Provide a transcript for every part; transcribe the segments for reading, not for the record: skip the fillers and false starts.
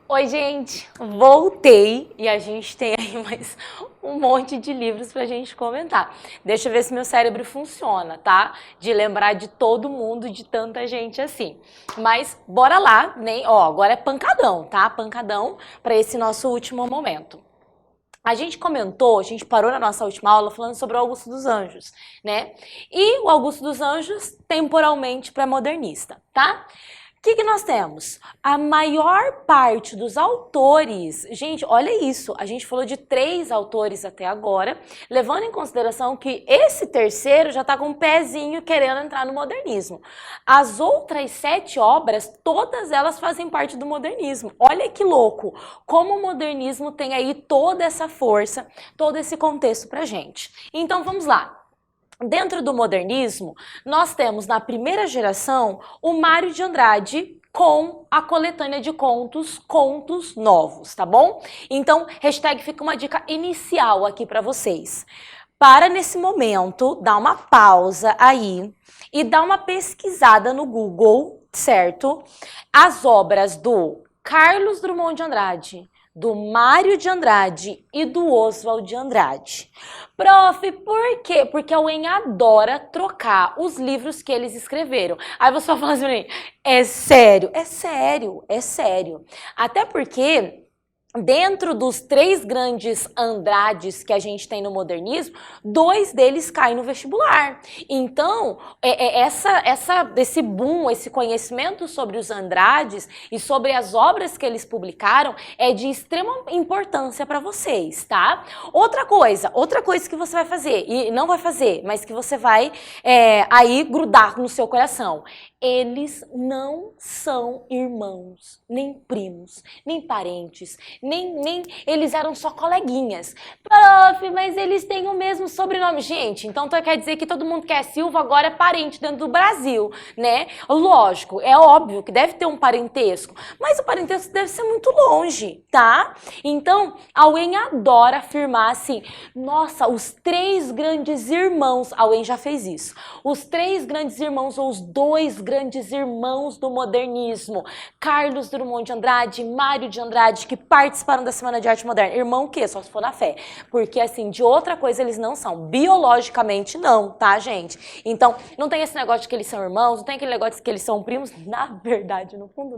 Oi, gente! Voltei e a gente tem aí mais um monte de livros pra gente comentar. Deixa eu ver se meu cérebro funciona, tá? De lembrar de todo mundo, de tanta gente assim. Mas bora lá, nem, ó, agora é pancadão, tá? Pancadão pra esse nosso último momento. A gente comentou, a gente parou na nossa última aula falando sobre o Augusto dos Anjos, né? E o Augusto dos Anjos, temporalmente pré-modernista, tá? O que nós temos? A maior parte dos autores, gente, olha isso, a gente falou de 3 autores até agora, levando em consideração que esse terceiro já está com um pezinho querendo entrar no modernismo. As outras 7 obras, todas elas fazem parte do modernismo. Olha que louco, como o modernismo tem aí toda essa força, todo esse contexto pra gente. Então vamos lá. Dentro do modernismo, nós temos na primeira geração o Mário de Andrade com a coletânea de contos, Contos Novos, tá bom? Então, hashtag fica uma dica inicial aqui para vocês. Para nesse momento, dar uma pausa aí e dar uma pesquisada no Google, certo? As obras do Carlos Drummond de Andrade, do Mário de Andrade e do Oswald de Andrade. Prof, por quê? Porque a UEM adora trocar os livros que eles escreveram. Aí você vai falar assim, é sério? É sério, é sério. Até porque dentro dos 3 grandes Andrades que a gente tem no modernismo, 2 deles caem no vestibular. Então, esse boom, esse conhecimento sobre os Andrades e sobre as obras que eles publicaram é de extrema importância para vocês, tá? Outra coisa que você vai fazer, e não vai fazer, mas que você vai aí grudar no seu coração. Eles não são irmãos, nem primos, nem parentes, nem eles eram só coleguinhas. Prof, mas eles têm o mesmo sobrenome. Gente, então quer dizer que todo mundo que é Silva agora é parente dentro do Brasil, né? Lógico, é óbvio que deve ter um parentesco, mas o parentesco deve ser muito longe, tá? Então, a UEM adora afirmar assim, nossa, os 3 grandes irmãos, a UEM já fez isso, os 3 grandes irmãos ou os 2 grandes irmãos do modernismo, Carlos Drummond de Andrade, Mário de Andrade, que participaram da Semana de Arte Moderna. Irmão o quê? Só se for na fé. Porque, assim, de outra coisa eles não são. Biologicamente, não, tá, gente? Então, não tem esse negócio de que eles são irmãos, não tem aquele negócio de que eles são primos. Na verdade, no fundo,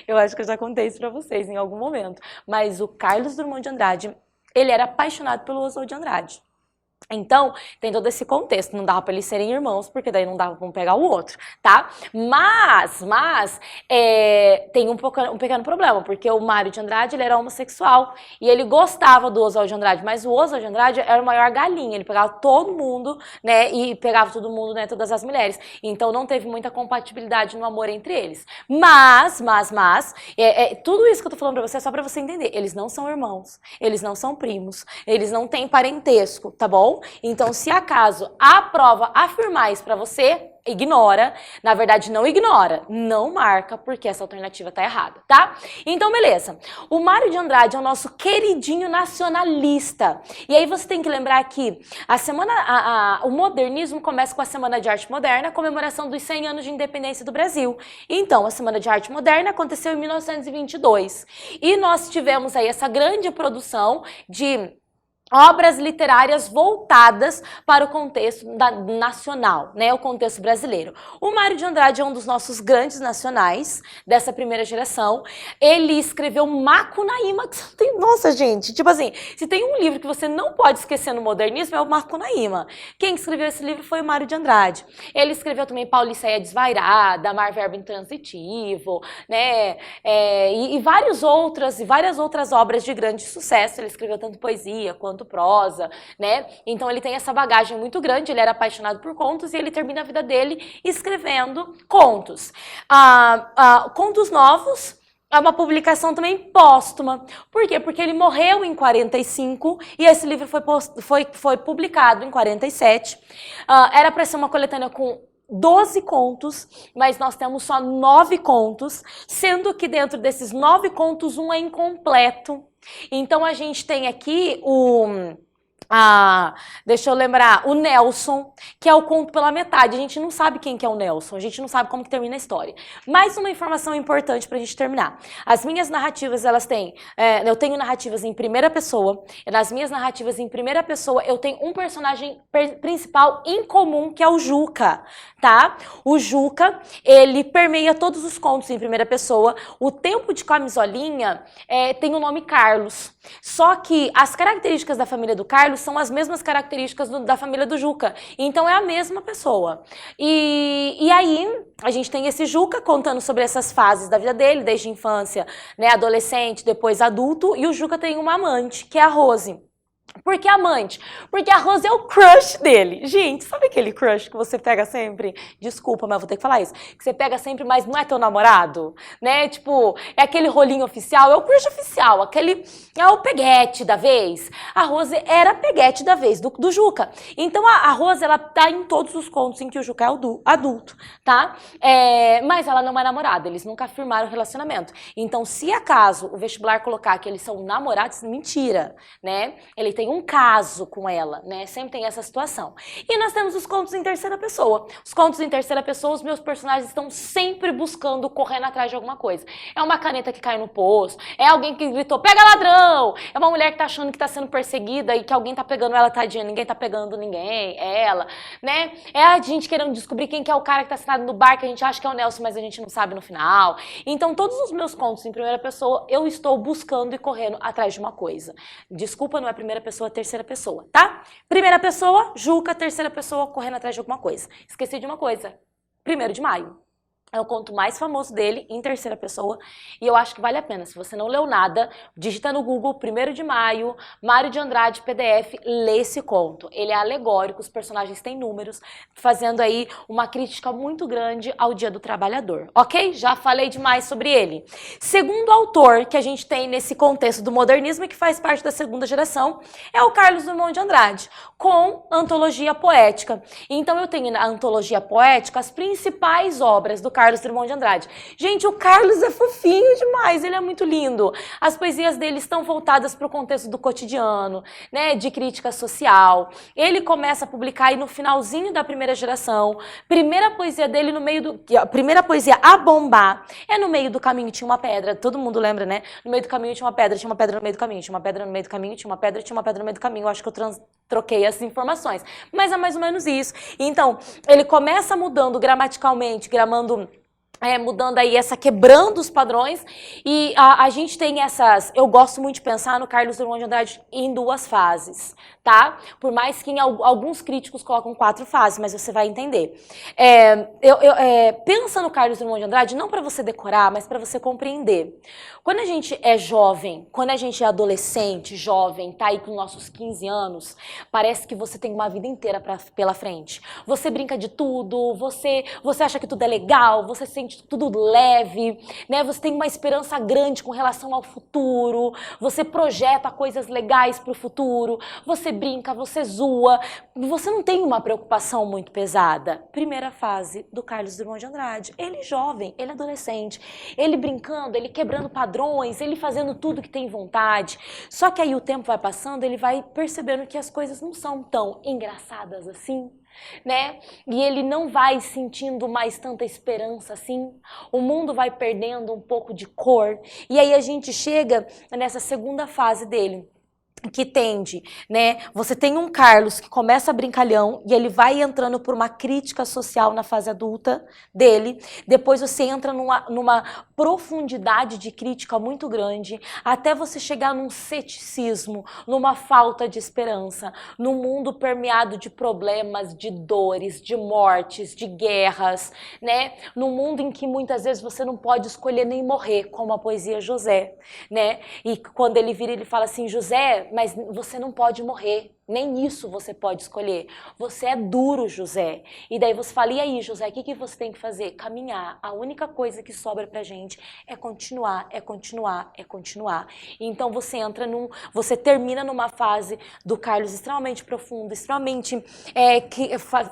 eu acho que eu já contei isso pra vocês em algum momento. Mas o Carlos Drummond de Andrade, ele era apaixonado pelo Oswald de Andrade. Então, tem todo esse contexto, não dava para eles serem irmãos, porque daí não dava para um pegar o outro, tá? Mas tem um pequeno problema, porque o Mário de Andrade, ele era homossexual, e ele gostava do Oswald de Andrade, mas o Oswald de Andrade era o maior galinha, ele pegava todo mundo, né, e pegava todo mundo, né, todas as mulheres, então não teve muita compatibilidade no amor entre eles. Mas, tudo isso que eu tô falando pra você é só pra você entender, eles não são irmãos, eles não são primos, eles não têm parentesco, tá bom? Então, se acaso a prova afirmar isso pra você, ignora. Na verdade, não ignora, não marca, porque essa alternativa tá errada, tá? Então, beleza. O Mário de Andrade é o nosso queridinho nacionalista. E aí você tem que lembrar que o modernismo começa com a Semana de Arte Moderna, a comemoração dos 100 anos de independência do Brasil. Então, a Semana de Arte Moderna aconteceu em 1922. E nós tivemos aí essa grande produção de obras literárias voltadas para o contexto nacional, né, o contexto brasileiro. O Mário de Andrade é um dos nossos grandes nacionais dessa primeira geração. Ele escreveu Macunaíma. Nossa, gente, tipo assim, se tem um livro que você não pode esquecer no modernismo é o Macunaíma. Quem escreveu esse livro foi o Mário de Andrade. Ele escreveu também Pauliceia Desvairada, Amar Verbo Intransitivo, né, e várias outras obras de grande sucesso. Ele escreveu tanto poesia quanto prosa, né? Então ele tem essa bagagem muito grande, ele era apaixonado por contos e ele termina a vida dele escrevendo contos. Contos Novos é uma publicação também póstuma. Por quê? Porque ele morreu em 45 e esse livro foi publicado em 47. Era para ser uma coletânea com 12 contos, mas nós temos só 9 contos, sendo que dentro desses 9 contos um é incompleto. Então a gente tem aqui deixa eu lembrar, o Nelson, que é o conto pela metade. A gente não sabe quem que é o Nelson, a gente não sabe como que termina a história. Mais uma informação importante pra gente terminar. As minhas narrativas, elas têm, eu tenho narrativas em primeira pessoa, e nas minhas narrativas em primeira pessoa eu tenho um personagem principal em comum, que é o Juca, tá? O Juca, ele permeia todos os contos em primeira pessoa. O Tempo de Camisolinha tem o nome Carlos, só que as características da família do Carlos são as mesmas características da família do Juca. Então é a mesma pessoa. E aí a gente tem esse Juca contando sobre essas fases da vida dele, desde a infância, né, adolescente, depois adulto. E o Juca tem uma amante, que é a Rose. Por que amante? Porque a Rose é o crush dele. Gente, sabe aquele crush que você pega sempre? Desculpa, mas eu vou ter que falar isso. Que você pega sempre, mas não é teu namorado? Né? Tipo, é aquele rolinho oficial, é o crush oficial, aquele é o peguete da vez. A Rose era a peguete da vez do Juca. Então a Rose, ela tá em todos os contos em que o Juca é adulto, tá? Mas ela não é namorada, eles nunca afirmaram o relacionamento. Então, se acaso o vestibular colocar que eles são namorados, mentira, né? Ele tem um caso com ela, né? Sempre tem essa situação. E nós temos os contos em terceira pessoa. Os contos em terceira pessoa, os meus personagens estão sempre buscando, correndo atrás de alguma coisa. É uma caneta que caiu no poço, é alguém que gritou, pega ladrão! É uma mulher que tá achando que tá sendo perseguida e que alguém tá pegando ela, tadinha, ninguém tá pegando ninguém, ela, né? É a gente querendo descobrir quem que é o cara que tá sentado no bar, que a gente acha que é o Nelson, mas a gente não sabe no final. Então, todos os meus contos em primeira pessoa, eu estou buscando e correndo atrás de uma coisa. Desculpa, não é primeira pessoa, terceira pessoa, tá? Primeira pessoa, Juca, terceira pessoa, correndo atrás de alguma coisa. Esqueci de uma coisa. 1º de maio. É o conto mais famoso dele, em terceira pessoa, e eu acho que vale a pena. Se você não leu nada, digita no Google 1º de maio, Mário de Andrade, PDF, lê esse conto. Ele é alegórico, os personagens têm números, fazendo aí uma crítica muito grande ao Dia do Trabalhador, ok? Já falei demais sobre ele. Segundo autor que a gente tem nesse contexto do modernismo e que faz parte da segunda geração, é o Carlos Drummond de Andrade, com antologia poética. Então eu tenho na antologia poética as principais obras do Carlos Drummond de Andrade. Gente, o Carlos é fofinho demais, ele é muito lindo. As poesias dele estão voltadas para o contexto do cotidiano, né, de crítica social. Ele começa a publicar aí no finalzinho da primeira geração. Primeira poesia dele a primeira poesia a bombar é No Meio do Caminho Tinha uma Pedra. Todo mundo lembra, né? No meio do caminho tinha uma pedra no meio do caminho, tinha uma pedra no meio do caminho, tinha uma pedra no meio do caminho. Eu acho que eu troquei essas informações. Mas é mais ou menos isso. Então, ele começa mudando gramaticalmente, mudando aí quebrando os padrões, e a gente tem eu gosto muito de pensar no Carlos Drummond de Andrade em 2 fases, tá? Por mais que alguns críticos colocam 4 fases, mas você vai entender. Pensa no Carlos Drummond de Andrade não para você decorar, mas para você compreender. Quando a gente é jovem, quando a gente é adolescente, jovem, tá aí com nossos 15 anos, parece que você tem uma vida inteira pela frente. Você brinca de tudo, você acha que tudo é legal, você sente tudo leve, né? Você tem uma esperança grande com relação ao futuro, você projeta coisas legais para o futuro, você brinca, você zoa, você não tem uma preocupação muito pesada. Primeira fase do Carlos Drummond de Andrade. Ele jovem, ele adolescente, ele brincando, ele quebrando padrões, ele fazendo tudo que tem vontade. Só que aí o tempo vai passando, ele vai percebendo que as coisas não são tão engraçadas assim, né? E ele não vai sentindo mais tanta esperança assim. O mundo vai perdendo um pouco de cor. E aí a gente chega nessa segunda fase dele, que tende, né? Você tem um Carlos que começa brincalhão e ele vai entrando por uma crítica social na fase adulta dele. Depois você entra numa profundidade de crítica muito grande, até você chegar num ceticismo, numa falta de esperança, num mundo permeado de problemas, de dores, de mortes, de guerras, né? Num mundo em que muitas vezes você não pode escolher nem morrer, como a poesia José, né? E quando ele vira, ele fala assim, José, mas você não pode morrer. Nem isso você pode escolher. Você é duro, José. E daí você fala, e aí, José, o que você tem que fazer? Caminhar. A única coisa que sobra pra gente é continuar, é continuar, é continuar. Então você você termina numa fase do Carlos extremamente profundo, extremamente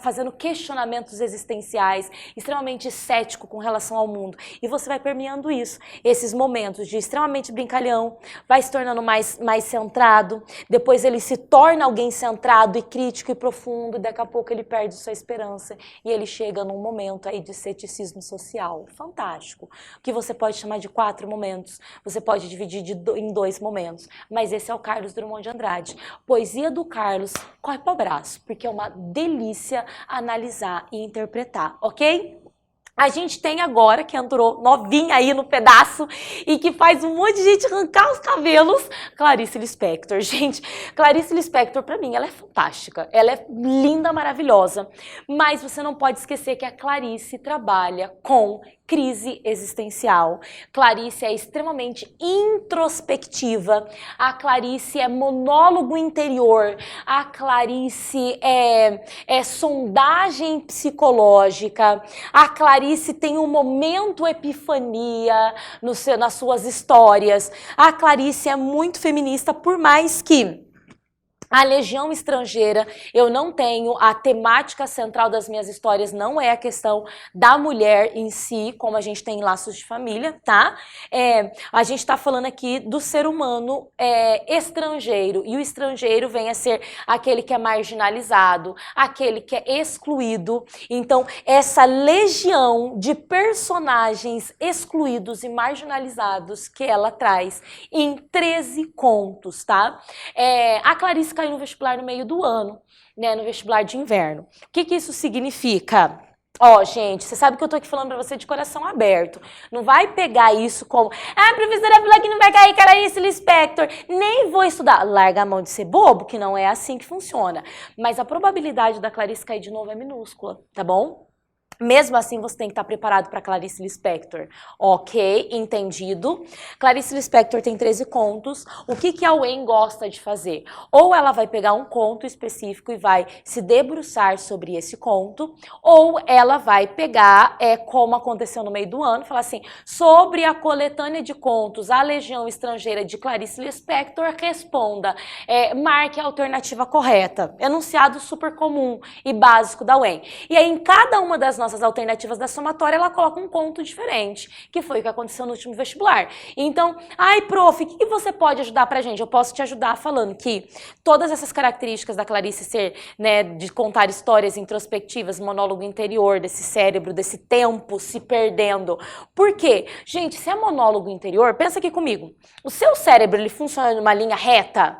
fazendo questionamentos existenciais, extremamente cético com relação ao mundo. E você vai permeando isso. Esses momentos de extremamente brincalhão, vai se tornando mais centrado, depois ele se torna alguém centrado e crítico e profundo, e daqui a pouco ele perde sua esperança e ele chega num momento aí de ceticismo social. Fantástico. Que você pode chamar de 4 momentos, você pode dividir em 2 momentos, mas esse é o Carlos Drummond de Andrade. Poesia do Carlos, corre pro braço, porque é uma delícia analisar e interpretar, ok? A gente tem agora, que entrou novinha aí no pedaço e que faz um monte de gente arrancar os cabelos, Clarice Lispector. Gente, Clarice Lispector, pra mim, ela é fantástica. Ela é linda, maravilhosa. Mas você não pode esquecer que a Clarice trabalha com crise existencial. Clarice é extremamente introspectiva. A Clarice é monólogo interior. A Clarice é sondagem psicológica. A Clarice tem um momento epifania nas suas histórias. A Clarice é muito feminista, por mais que a Legião Estrangeira, eu não tenho, a temática central das minhas histórias não é a questão da mulher em si, como a gente tem em Laços de Família, tá? A gente tá falando aqui do ser humano estrangeiro, e o estrangeiro vem a ser aquele que é marginalizado, aquele que é excluído. Então, essa legião de personagens excluídos e marginalizados que ela traz em 13 contos, tá? A Clarice caiu no vestibular no meio do ano, né, no vestibular de inverno. O que isso significa? Ó, gente, você sabe que eu tô aqui falando pra você de coração aberto. Não vai pegar isso como, a professora falou que não vai cair Clarice Lispector, nem vou estudar. Larga a mão de ser bobo, que não é assim que funciona. Mas a probabilidade da Clarice cair de novo é minúscula, tá bom? Mesmo assim, você tem que estar preparado para Clarice Lispector. Ok, entendido. Clarice Lispector tem 13 contos. O que a Wen gosta de fazer? Ou ela vai pegar um conto específico e vai se debruçar sobre esse conto, ou ela vai pegar, como aconteceu no meio do ano, falar assim, sobre a coletânea de contos A Legião Estrangeira de Clarice Lispector, responda, marque a alternativa correta. Enunciado super comum e básico da Wen. E aí, em cada uma das nossas alternativas da somatória, ela coloca um conto diferente, que foi o que aconteceu no último vestibular. Então, ai, prof, o que você pode ajudar pra gente? Eu posso te ajudar falando que todas essas características da Clarice ser, né, de contar histórias introspectivas, monólogo interior, desse cérebro, desse tempo se perdendo. Por quê? Gente, se é monólogo interior, pensa aqui comigo. O seu cérebro, ele funciona numa linha reta?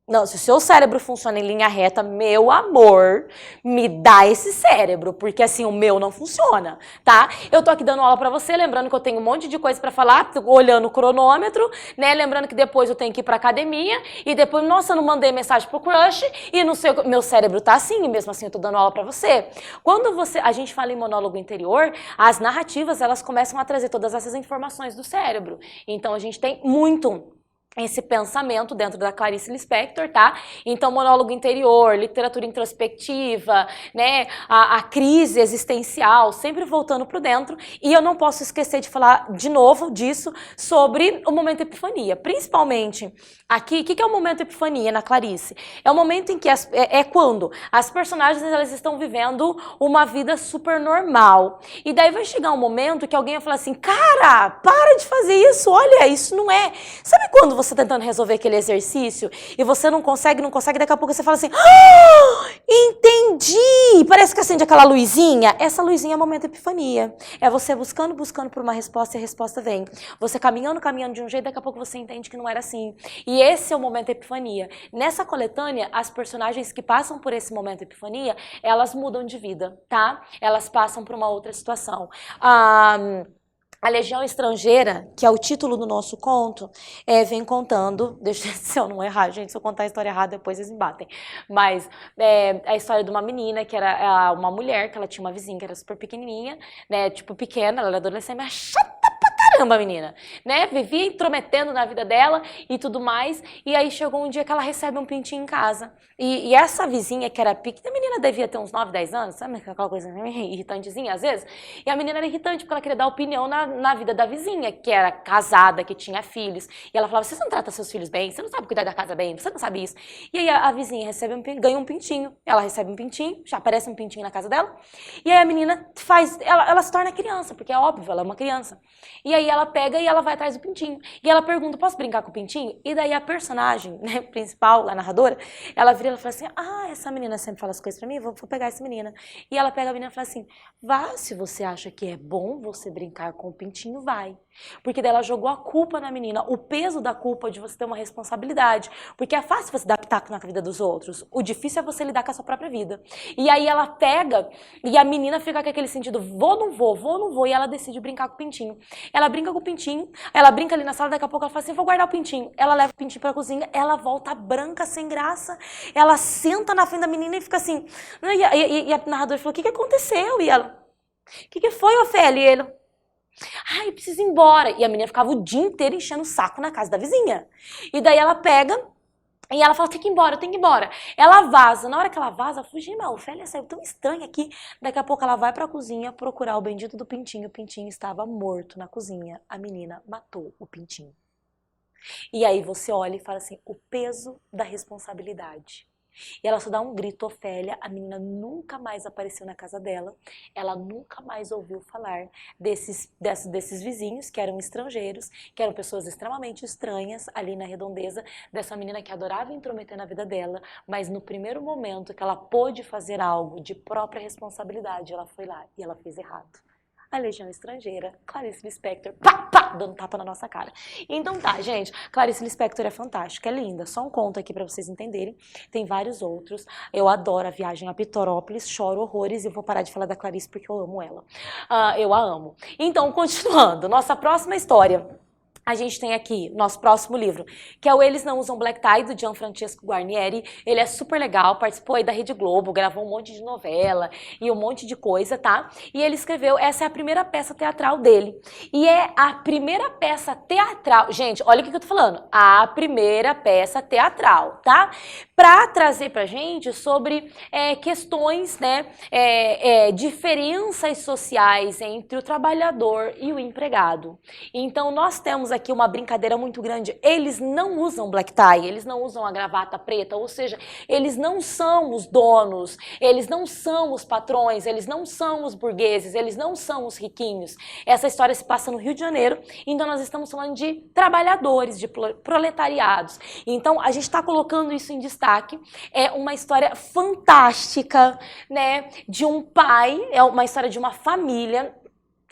Não, se o seu cérebro funciona em linha reta, meu amor, me dá esse cérebro, porque assim, o meu não funciona, tá? Eu tô aqui dando aula pra você, lembrando que eu tenho um monte de coisa pra falar, olhando o cronômetro, né? Lembrando que depois eu tenho que ir pra academia, e depois, nossa, eu não mandei mensagem pro crush, e não sei, meu cérebro tá assim, e mesmo assim eu tô dando aula pra você. Quando a gente fala em monólogo interior, as narrativas, elas começam a trazer todas essas informações do cérebro. Então, a gente tem muito esse pensamento dentro da Clarice Lispector, tá? Então, monólogo interior, literatura introspectiva, né? A crise existencial, sempre voltando pro dentro. E eu não posso esquecer de falar de novo disso sobre o momento epifania. Principalmente aqui, o que é o momento epifania na Clarice? É o momento em que quando as personagens elas estão vivendo uma vida super normal. E daí vai chegar um momento que alguém vai falar assim, cara, para de fazer isso, olha, isso não é... Sabe quando você tentando resolver aquele exercício e você não consegue, daqui a pouco você fala assim, entendi! Parece que acende aquela luzinha. Essa luzinha é o momento epifania. É você buscando por uma resposta e a resposta vem. Você caminhando de um jeito, daqui a pouco você entende que não era assim. E esse é o momento epifania. Nessa coletânea, as personagens que passam por esse momento epifania, elas mudam de vida, tá? Elas passam por uma outra situação. A Legião Estrangeira, que é o título do nosso conto, vem contando, deixa se eu não errar, gente, se eu contar a história errada, depois eles me batem, mas a história de uma menina, que era uma mulher, que ela tinha uma vizinha que era super pequenininha, né, tipo pequena, ela era adolescente, mas chata pra caramba, menina, né? Vivia intrometendo na vida dela e tudo mais. E aí chegou um dia que ela recebe um pintinho em casa. E essa vizinha que era pique, a menina devia ter uns 9, 10 anos, sabe aquela coisa irritantezinha às vezes? E a menina era irritante porque ela queria dar opinião na vida da vizinha, que era casada, que tinha filhos. E ela falava, você não trata seus filhos bem, você não sabe cuidar da casa bem, você não sabe isso. E aí a vizinha ganha um pintinho, ela recebe um pintinho, já aparece um pintinho na casa dela. E aí a menina ela se torna criança, porque é óbvio, ela é uma criança. E aí ela pega e ela vai atrás do pintinho. E ela pergunta, posso brincar com o pintinho? E daí a personagem, né, principal, a narradora, ela vira e ela fala assim, essa menina sempre fala as coisas pra mim, vou pegar essa menina. E ela pega a menina e fala assim, vá, se você acha que é bom você brincar com o pintinho, vai. Porque daí ela jogou a culpa na menina, o peso da culpa de você ter uma responsabilidade. Porque é fácil você dar pitaco na vida dos outros, o difícil é você lidar com a sua própria vida. E aí ela pega e a menina fica com aquele sentido, vou, não vou, e ela decide brincar com o pintinho. Ela brinca com o pintinho, ela brinca ali na sala, daqui a pouco ela fala assim, vou guardar o pintinho. Ela leva o pintinho pra cozinha, ela volta branca, sem graça, ela senta na frente da menina e fica assim, e a narradora falou, o que aconteceu? E ela, o que foi, Ofélia? E ele, eu preciso ir embora. E a menina ficava o dia inteiro enchendo o saco na casa da vizinha. E daí ela pega e ela fala, tem que ir embora, eu tenho que ir embora. Ela vaza. Na hora que ela vaza, ela fala, gente, a Ofélia saiu tão estranha aqui. Daqui a pouco ela vai pra cozinha procurar o bendito do pintinho. O pintinho estava morto na cozinha. A menina matou o pintinho. E aí você olha e fala assim, o peso da responsabilidade. E ela só dá um grito, Ofélia, a menina nunca mais apareceu na casa dela, ela nunca mais ouviu falar desses vizinhos que eram estrangeiros, que eram pessoas extremamente estranhas ali na redondeza, dessa menina que adorava intrometer na vida dela, mas no primeiro momento que ela pôde fazer algo de própria responsabilidade, ela foi lá e ela fez errado. A Legião Estrangeira, Clarice Lispector, dando tapa na nossa cara. Então tá, gente, Clarice Lispector é fantástica, é linda, só um conto aqui pra vocês entenderem, tem vários outros, eu adoro A Viagem a Pitorópolis, choro horrores e eu vou parar de falar da Clarice porque eu amo ela, eu a amo. Então, continuando, nossa próxima história. A gente tem aqui nosso próximo livro, que é o Eles Não Usam Black Tie, do Gianfrancesco Guarnieri. Ele é super legal, participou aí da Rede Globo, gravou um monte de novela e um monte de coisa, tá? E ele escreveu, essa é a primeira peça teatral dele. E é a primeira peça teatral, gente, olha o que eu tô falando, a primeira peça teatral, tá? Pra trazer pra gente sobre questões, né, diferenças sociais entre o trabalhador e o empregado. Então, nós temos aqui uma brincadeira muito grande, eles não usam black tie, eles não usam a gravata preta, ou seja, eles não são os donos, eles não são os patrões, eles não são os burgueses, eles não são os riquinhos. Essa história se passa no Rio de Janeiro, então nós estamos falando de trabalhadores, de proletariados. Então a gente está colocando isso em destaque, é uma história fantástica, né, de um pai, é uma história de uma família,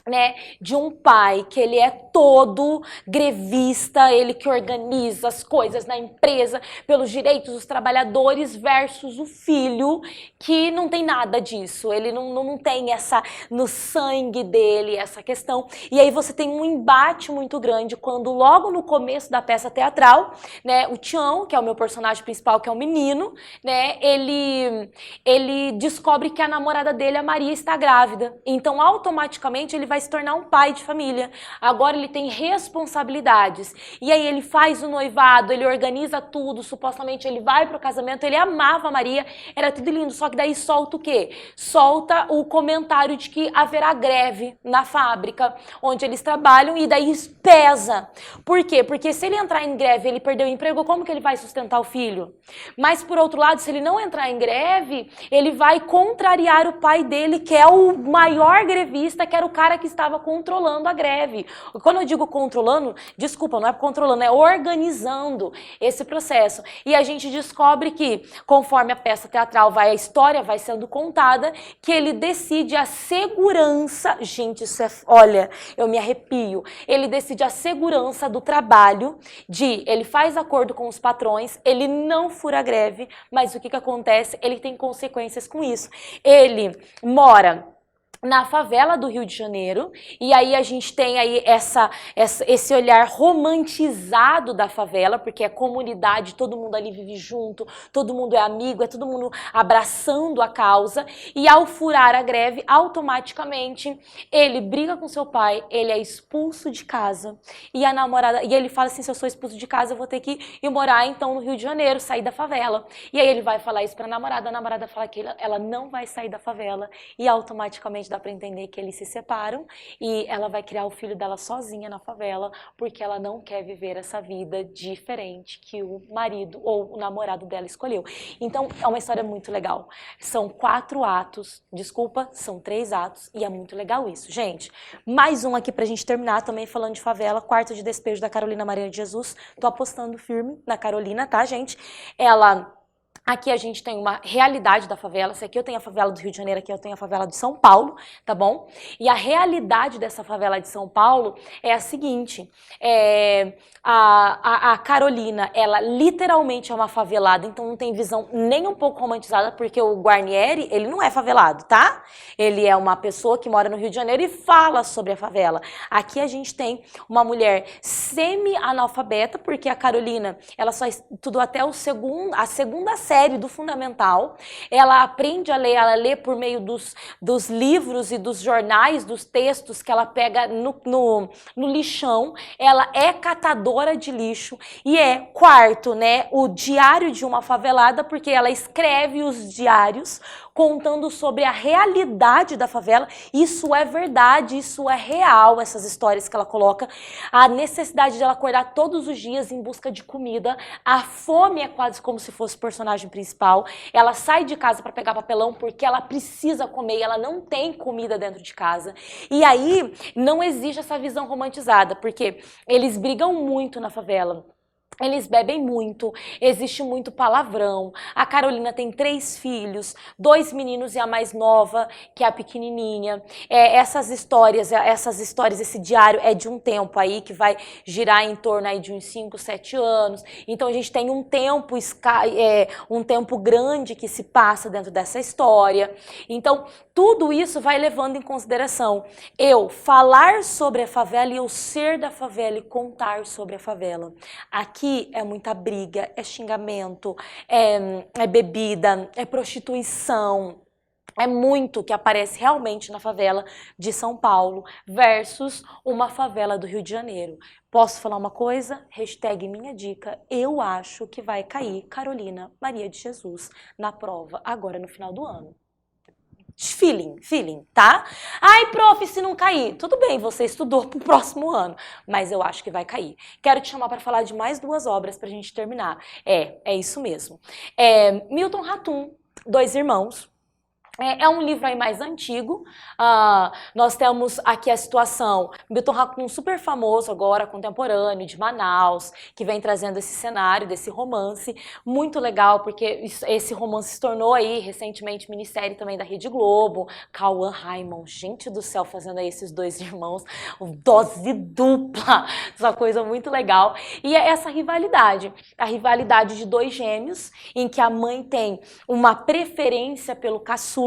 né, de um pai que ele é todo grevista, ele que organiza as coisas na empresa pelos direitos dos trabalhadores versus o filho que não tem nada disso, ele não tem essa no sangue dele essa questão. E aí você tem um embate muito grande quando logo no começo da peça teatral, né, o Tião, que é o meu personagem principal, que é o menino, né, ele descobre que a namorada dele, a Maria, está grávida. Então automaticamente ele vai se tornar um pai de família. Agora ele tem responsabilidades. E aí ele faz o noivado, ele organiza tudo, supostamente ele vai pro casamento, ele amava a Maria, era tudo lindo, só que daí solta o quê? Solta o comentário de que haverá greve na fábrica onde eles trabalham e daí pesa. Por quê? Porque se ele entrar em greve, ele perdeu o emprego, como que ele vai sustentar o filho? Mas por outro lado, se ele não entrar em greve, ele vai contrariar o pai dele, que é o maior grevista, que era o cara que estava controlando a greve. Quando eu digo controlando, desculpa, não é controlando, é organizando esse processo. E a gente descobre que, conforme a peça teatral vai, a história vai sendo contada, que ele decide a segurança, gente, isso é, olha, eu me arrepio, ele decide a segurança do trabalho, ele faz acordo com os patrões, ele não fura a greve, mas o que acontece? Ele tem consequências com isso. Ele mora na favela do Rio de Janeiro, e aí a gente tem aí esse olhar romantizado da favela, porque é comunidade, todo mundo ali vive junto, todo mundo é amigo, é todo mundo abraçando a causa, e ao furar a greve, automaticamente ele briga com seu pai, ele é expulso de casa, e a namorada, e ele fala assim, se eu sou expulso de casa, eu vou ter que ir morar então no Rio de Janeiro, sair da favela. E aí ele vai falar isso pra namorada, a namorada fala que ela não vai sair da favela, e automaticamente dá para entender que eles se separam e ela vai criar o filho dela sozinha na favela porque ela não quer viver essa vida diferente que o marido ou o namorado dela escolheu. Então é uma história muito legal. São 4 atos, desculpa, são 3 atos e é muito legal isso. Gente, mais um aqui pra gente terminar também falando de favela, Quarto de Despejo da Carolina Maria de Jesus. Tô apostando firme na Carolina, tá, gente? Aqui a gente tem uma realidade da favela, se aqui eu tenho a favela do Rio de Janeiro, aqui eu tenho a favela de São Paulo, tá bom? E a realidade dessa favela de São Paulo é a seguinte, a Carolina, ela literalmente é uma favelada, então não tem visão nem um pouco romantizada, porque o Guarnieri, ele não é favelado, tá? Ele é uma pessoa que mora no Rio de Janeiro e fala sobre a favela. Aqui a gente tem uma mulher semi-analfabeta, porque a Carolina, ela só estudou até a segunda série do fundamental, ela aprende a ler, ela lê por meio dos livros e dos jornais, dos textos que ela pega no lixão, ela é catadora de lixo e quarto, né, o diário de uma favelada, porque ela escreve os diários contando sobre a realidade da favela. Isso é verdade, isso é real, essas histórias que ela coloca, a necessidade de ela acordar todos os dias em busca de comida, a fome é quase como se fosse o personagem principal, ela sai de casa para pegar papelão porque ela precisa comer e ela não tem comida dentro de casa. E aí não existe essa visão romantizada, porque eles brigam muito na favela. Eles bebem muito, existe muito palavrão. A Carolina tem 3 filhos, 2 meninos e a mais nova, que é a pequenininha. Essas histórias, esse diário é de um tempo aí que vai girar em torno aí de uns 5, 7 anos. Então a gente tem um tempo grande que se passa dentro dessa história. Então tudo isso vai levando em consideração eu falar sobre a favela e eu ser da favela e contar sobre a favela. Aqui é muita briga, é xingamento, é bebida, é prostituição. É muito que aparece realmente na favela de São Paulo versus uma favela do Rio de Janeiro. Posso falar uma coisa? Hashtag minha dica. Eu acho que vai cair Carolina Maria de Jesus na prova agora no final do ano. Feeling, tá? Ai, prof, se não cair, tudo bem, você estudou pro próximo ano, mas eu acho que vai cair. Quero te chamar para falar de mais 2 obras pra gente terminar. É isso mesmo. Milton Ratum, Dois Irmãos. É um livro aí mais antigo, nós temos aqui a situação, Milton Ratum super famoso agora, contemporâneo, de Manaus, que vem trazendo esse cenário desse romance, muito legal, porque esse romance se tornou aí recentemente minissérie também da Rede Globo, Cauã Raymond, gente do céu, fazendo aí esses 2 irmãos, dose dupla, essa coisa muito legal, e é essa rivalidade, a rivalidade de 2 gêmeos, em que a mãe tem uma preferência pelo caçula,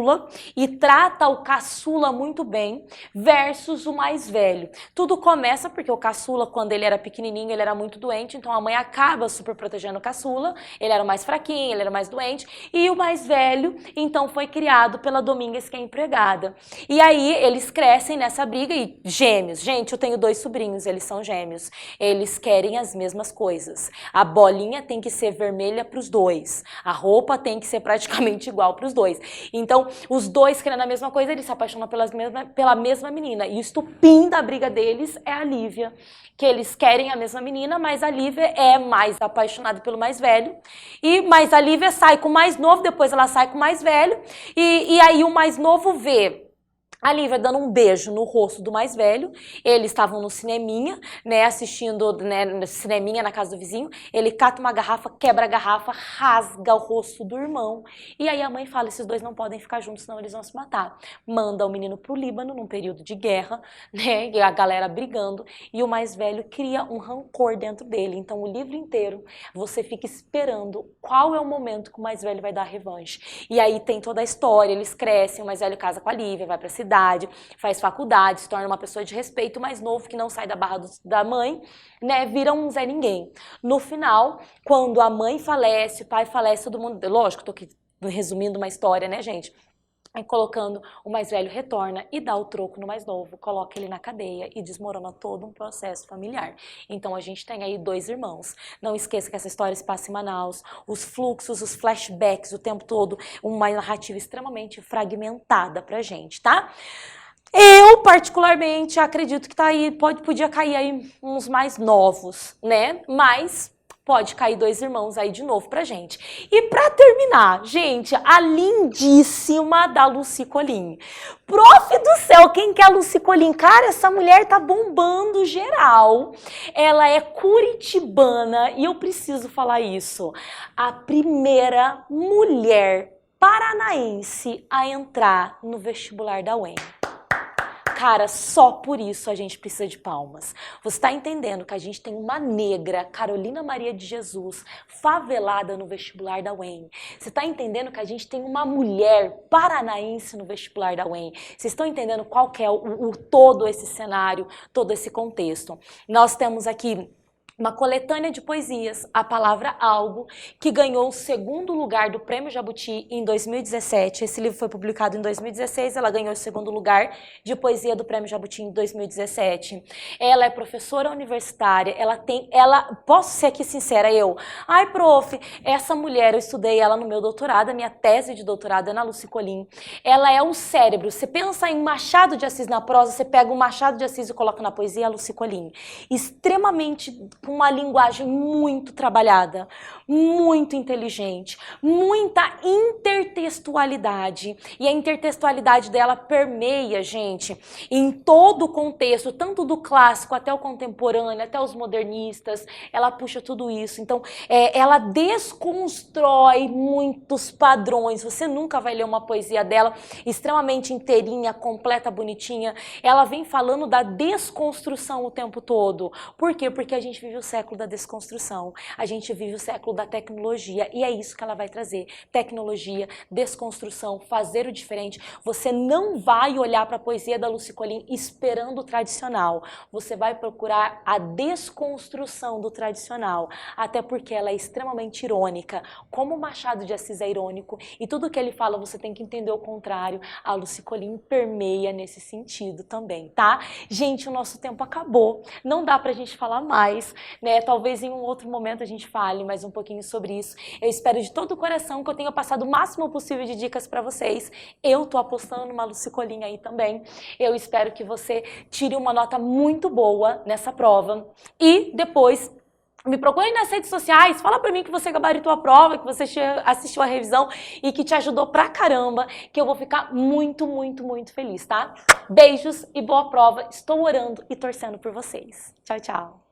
e trata o caçula muito bem, versus o mais velho. Tudo começa porque o caçula, quando ele era pequenininho, ele era muito doente, então a mãe acaba super protegendo o caçula, ele era o mais fraquinho, ele era mais doente, e o mais velho, então, foi criado pela Domingues, que é empregada. E aí, eles crescem nessa briga e gêmeos. Gente, eu tenho 2 sobrinhos, eles são gêmeos. Eles querem as mesmas coisas. A bolinha tem que ser vermelha para os 2. A roupa tem que ser praticamente igual para os 2. Então, os 2 querendo a mesma coisa, eles se apaixonam pela mesma menina. E o estupim da briga deles é a Lívia, que eles querem a mesma menina, mas a Lívia é mais apaixonada pelo mais velho. Mas a Lívia sai com o mais novo, depois ela sai com o mais velho. E aí o mais novo vê a Lívia dando um beijo no rosto do mais velho. Eles estavam no cineminha, né, assistindo, né, no cineminha na casa do vizinho. Ele cata uma garrafa, quebra a garrafa, rasga o rosto do irmão. E aí a mãe fala, esses 2 não podem ficar juntos, senão eles vão se matar. Manda o menino pro Líbano, num período de guerra, né, e a galera brigando. E o mais velho cria um rancor dentro dele. Então o livro inteiro, você fica esperando qual é o momento que o mais velho vai dar a revanche. E aí tem toda a história, eles crescem, o mais velho casa com a Lívia, vai pra cidade, universidade, faz faculdade, se torna uma pessoa de respeito, mais novo, que não sai da barra da mãe, né, vira um Zé Ninguém. No final, quando a mãe falece, o pai falece, todo mundo, lógico, tô aqui resumindo uma história, né, gente? Aí colocando, o mais velho retorna e dá o troco no mais novo, coloca ele na cadeia e desmorona todo um processo familiar. Então a gente tem aí 2 irmãos. Não esqueça que essa história se passa em Manaus, os fluxos, os flashbacks o tempo todo, uma narrativa extremamente fragmentada pra gente, tá? Eu, particularmente, acredito que tá aí, podia cair aí uns mais novos, né? Mas pode cair 2 irmãos aí de novo pra gente. E pra terminar, gente, a lindíssima da Lucy Colim. Prof do céu, quem que é a Lucy Colim? Cara, essa mulher tá bombando geral. Ela é curitibana e eu preciso falar isso. A primeira mulher paranaense a entrar no vestibular da UEM. Cara, só por isso a gente precisa de palmas. Você está entendendo que a gente tem uma negra, Carolina Maria de Jesus, favelada no vestibular da UEM. Você está entendendo que a gente tem uma mulher paranaense no vestibular da UEM. Vocês estão entendendo qual que é todo esse cenário, todo esse contexto. Nós temos aqui uma coletânea de poesias, A Palavra Algo, que ganhou o 2º lugar do Prêmio Jabuti em 2017. Esse livro foi publicado em 2016, ela ganhou o 2º lugar de poesia do Prêmio Jabuti em 2017. Ela é professora universitária, posso ser aqui sincera, ai prof, essa mulher, eu estudei ela no meu doutorado, a minha tese de doutorado é na Lucy Colim. Ela é o cérebro, você pensa em Machado de Assis na prosa, você pega o Machado de Assis e coloca na poesia, é a Lucy Colim. Extremamente com uma linguagem muito trabalhada, muito inteligente, muita intertextualidade. E a intertextualidade dela permeia, gente, em todo o contexto, tanto do clássico até o contemporâneo, até os modernistas, ela puxa tudo isso. Então, ela desconstrói muitos padrões. Você nunca vai ler uma poesia dela extremamente inteirinha, completa, bonitinha. Ela vem falando da desconstrução o tempo todo. Por quê? Porque a gente vive o século da desconstrução, a gente vive o século da tecnologia e é isso que ela vai trazer, tecnologia, desconstrução, fazer o diferente. Você não vai olhar para a poesia da Lucy Colim esperando o tradicional, você vai procurar a desconstrução do tradicional, até porque ela é extremamente irônica, como Machado de Assis é irônico e tudo que ele fala você tem que entender o contrário, a Lucy Colim permeia nesse sentido também, tá? Gente, o nosso tempo acabou, não dá pra gente falar mais, né? Talvez em um outro momento a gente fale mais um pouquinho sobre isso. Eu espero de todo o coração que eu tenha passado o máximo possível de dicas para vocês. Eu tô apostando numa Lucy Colim aí também. Eu espero que você tire uma nota muito boa nessa prova e depois me procure nas redes sociais, fala pra mim que você gabaritou a prova, que você assistiu a revisão e que te ajudou pra caramba, que eu vou ficar muito, muito, muito feliz, tá? Beijos e boa prova. Estou orando e torcendo por vocês. Tchau, tchau.